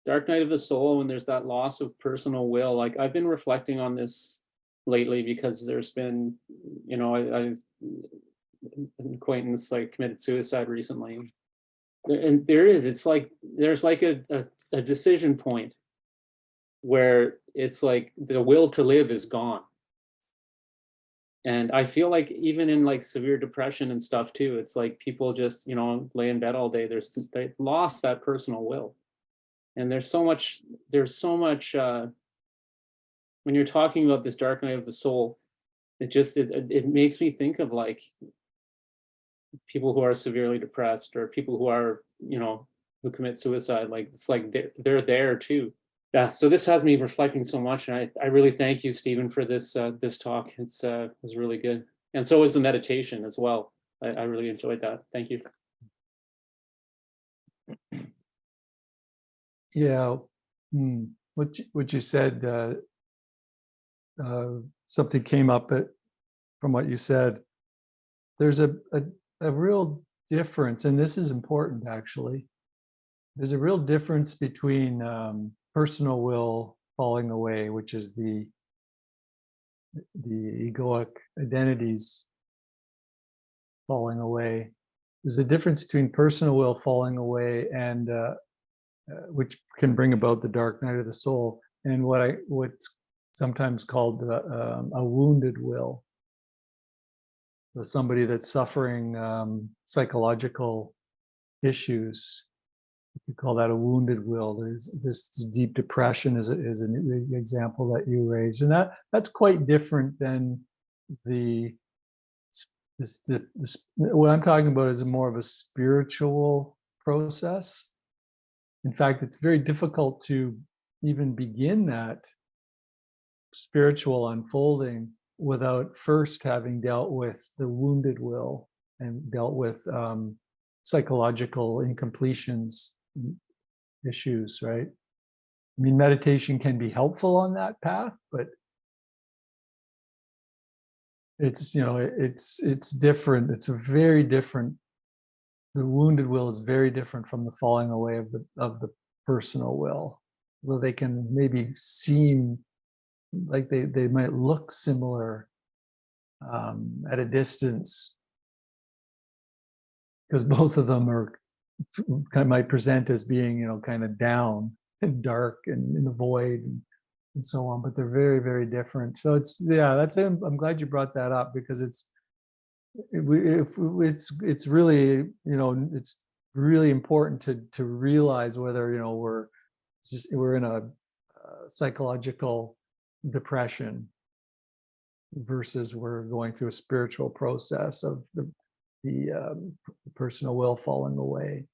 dark night of the soul, when there's that loss of personal will, like I've been reflecting on this lately because there's been, I've an acquaintance like committed suicide recently. And it's like there's like a decision point where it's like the will to live is gone. And I feel like even in like severe depression and stuff too, it's like people just, lay in bed all day. They lost that personal will. And there's so much when you're talking about this dark night of the soul, it makes me think of like people who are severely depressed, or people who are, who commit suicide. Like it's like they're there too. Yeah, so this had me reflecting so much, and I really thank you, Stephen, for this talk. It was really good, and so was the meditation as well. I really enjoyed that. Thank you. Yeah, what you said, something came up from what you said. There's a real difference, and this is important actually. There's a real difference between personal will falling away, which is the egoic identities falling away. There's a difference between personal will falling away and which can bring about the dark night of the soul, and what's sometimes called a wounded will. So somebody that's suffering psychological issues, you call that a wounded will. There's this deep depression is an example that you raised, and that's quite different than the what I'm talking about is more of a spiritual process. In fact, it's very difficult to even begin that spiritual unfolding without first having dealt with the wounded will and dealt with psychological incompletions issues, right? I mean, meditation can be helpful on that path, but it's different. It's a very different. The wounded will is very different from the falling away of the personal will. Though they can maybe seem like they might look similar at a distance, because both of them might present as being kind of down and dark and in the void and so on, but they're very, very different. So I'm glad you brought that up, because it's really it's really important to realize whether we're in a psychological depression versus we're going through a spiritual process of the personal will falling away.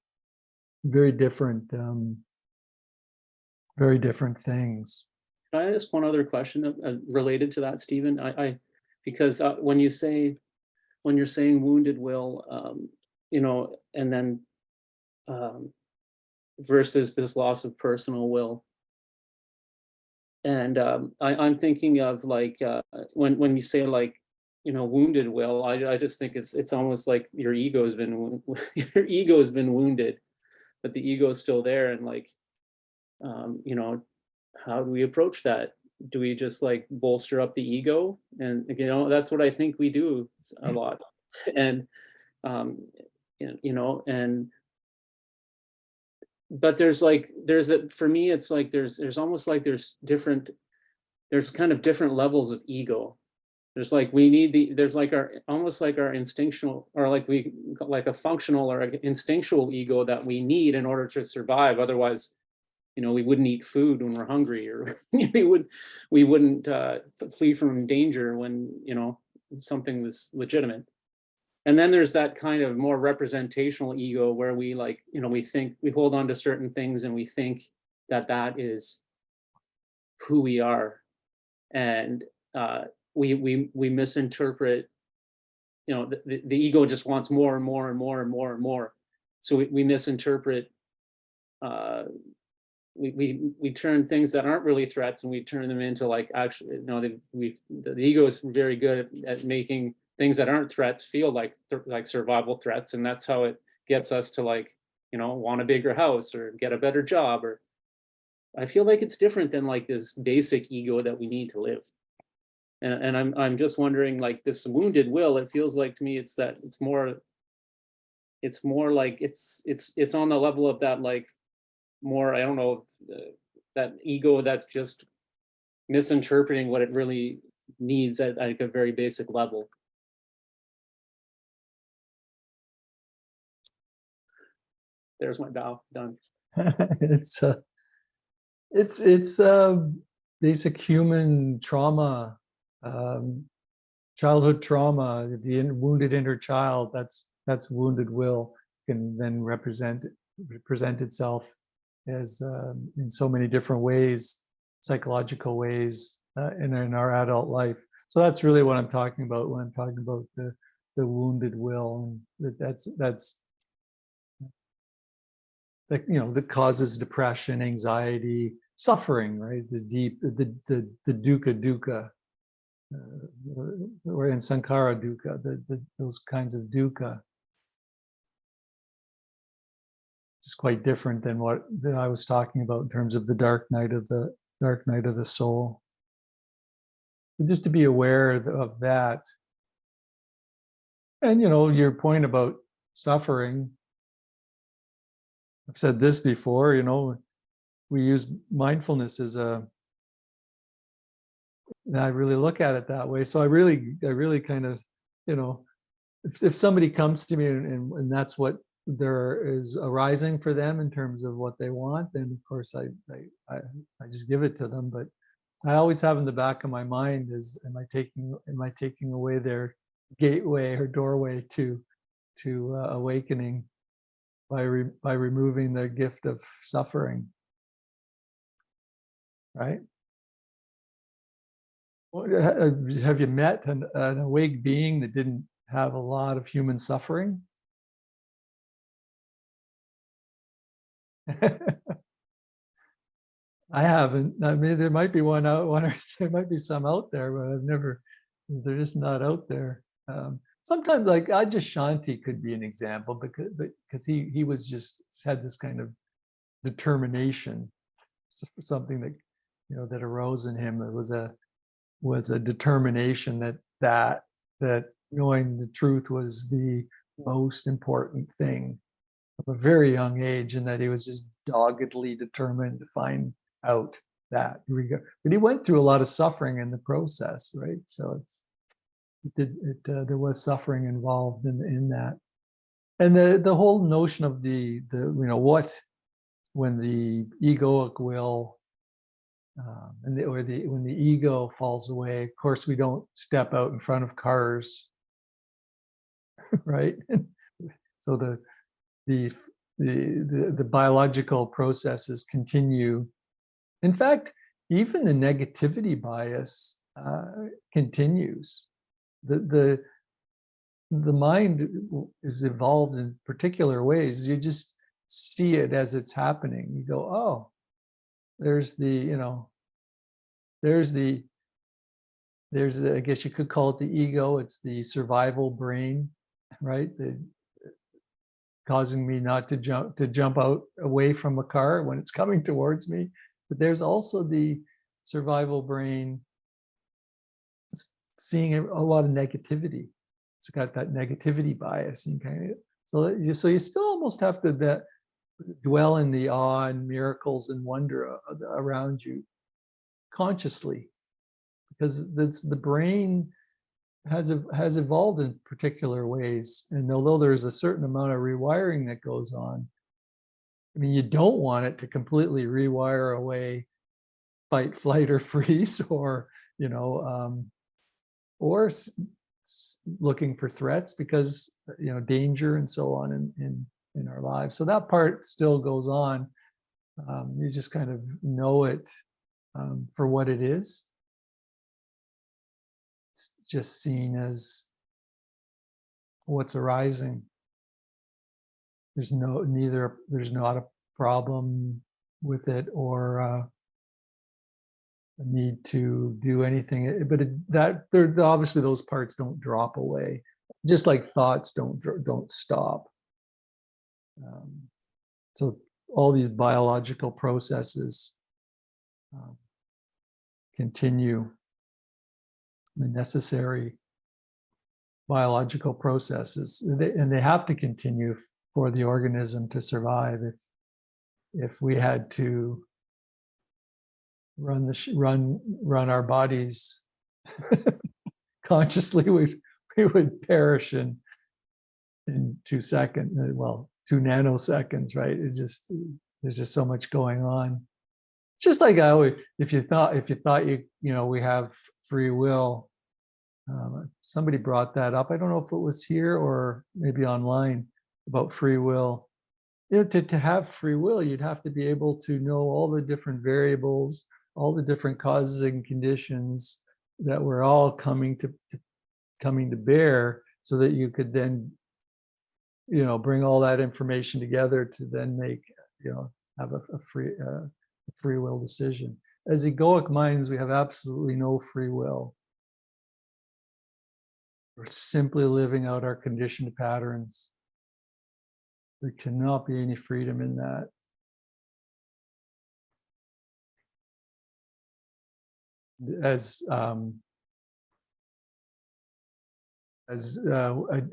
Very different things. Can I ask one other question related to that, Stephen? Because when you're saying wounded will, and then versus this loss of personal will, and I'm thinking of like when you say like wounded will, I just think it's almost like your ego's been your ego's been wounded, but the ego's still there, and like how do we approach that? Do we just like bolster up the ego? And that's what I think we do a lot. And um and but for me it's like there's almost like there's kind of different levels of ego. There's like there's like our almost like our instinctual, or like a functional or instinctual ego that we need in order to survive. Otherwise, we wouldn't eat food when we're hungry, or we wouldn't flee from danger when something was legitimate. And then there's that kind of more representational ego where we we think we hold on to certain things and we think that is who we are, and we misinterpret. The ego just wants more and more and more and more and more, so we misinterpret. We turn things that aren't really threats, and we turn them into like actually the ego is very good at making things that aren't threats feel like survival threats, and that's how it gets us to want a bigger house or get a better job, or I feel like it's different than like this basic ego that we need to live. And I'm just wondering, like this wounded will, it feels like to me it's that it's more like it's on the level of that, like more, I don't know, that ego that's just misinterpreting what it really needs at like a very basic level. There's my bow done. It's it's basic human trauma, um, childhood trauma, the wounded inner child. That's wounded will can then present itself as in so many different ways, psychological ways in our adult life. So that's really what I'm talking about when I'm talking about the wounded will, and that's that, you know, that causes depression, anxiety, suffering, right? The deep, the dukkha dukkha, or in sankhara dukkha, those kinds of dukkha. Is quite different than what that I was talking about in terms of the dark night of the soul. And just to be aware of that, and you know, your point about suffering. I've said this before. You know, we use mindfulness as a. And I really look at it that way. So I really kind of, you know, if somebody comes to me and that's what there is arising for them in terms of what they want, then of course I just give it to them. But I always have in the back of my mind is, am I taking away their gateway or doorway to awakening by removing the gift of suffering, right? Have you met an awake being that didn't have a lot of human suffering? I haven't. I mean, there might be one out, one or there might be some out there, but I've never. They're just not out there. Sometimes, like Ajahn Shanti could be an example because he was just had this kind of determination, something that you know that arose in him. It was a determination that knowing the truth was the most important thing from a very young age, and that he was just doggedly determined to find out that. But he went through a lot of suffering in the process, right? So there was suffering involved in that, and the whole notion of the you know what when the egoic will when the ego falls away. Of course, we don't step out in front of cars, right? So the the biological processes continue. In fact, even the negativity bias continues. The the mind is evolved in particular ways. You just see it as it's happening. You go, oh, there's the, you know, there's the I guess you could call it the ego. It's the survival brain, right? Causing me not to jump out away from a car when it's coming towards me. But there's also the survival brain seeing a lot of negativity. It's got that negativity bias, and kind of so you still almost have to dwell in the awe and miracles and wonder around you consciously, because the brain has evolved in particular ways, and although there's a certain amount of rewiring that goes on, I mean, you don't want it to completely rewire away fight, flight, or freeze, or you know, or looking for threats, because you know, danger and so on in our lives. So that part still goes on. You just kind of know it for what it is. It's just seen as what's arising. There's not a problem with it or a need to do anything. But obviously those parts don't drop away, just like thoughts don't stop. So all these biological processes um, continue the necessary biological processes, and they have to continue for the organism to survive. If we had to run our bodies consciously, we would perish in 2 seconds. Well, 2 nanoseconds, right? There's just so much going on. Just like I always, if you thought we have free will. Somebody brought that up. I don't know if it was here or maybe online about free will. To have free will, you'd have to be able to know all the different variables, all the different causes and conditions that were all coming to bear, so that you could then, bring all that information together to then make, have a free will decision. As egoic minds, we have absolutely no free will. We're simply living out our conditioned patterns. There cannot be any freedom in that.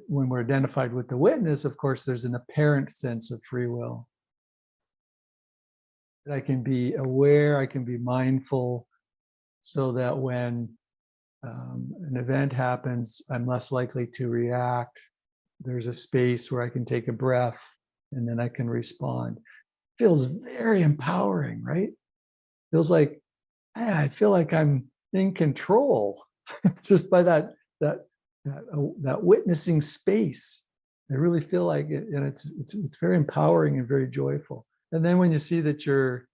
When we're identified with the witness, of course, there's an apparent sense of free will. I can be aware, I can be mindful, so that when an event happens, I'm less likely to react. There's a space where I can take a breath and then I can respond. Feels very empowering, right? Feels like, I feel like I'm in control just by that witnessing space. I really feel like it, and it's very empowering and very joyful. And then when you see that you're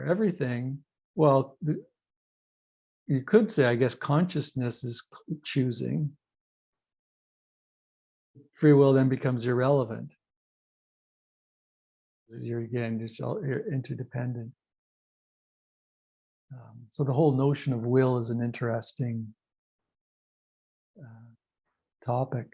everything, well, you could say, I guess, consciousness is choosing. Free will then becomes irrelevant. You're interdependent. So the whole notion of will is an interesting topic.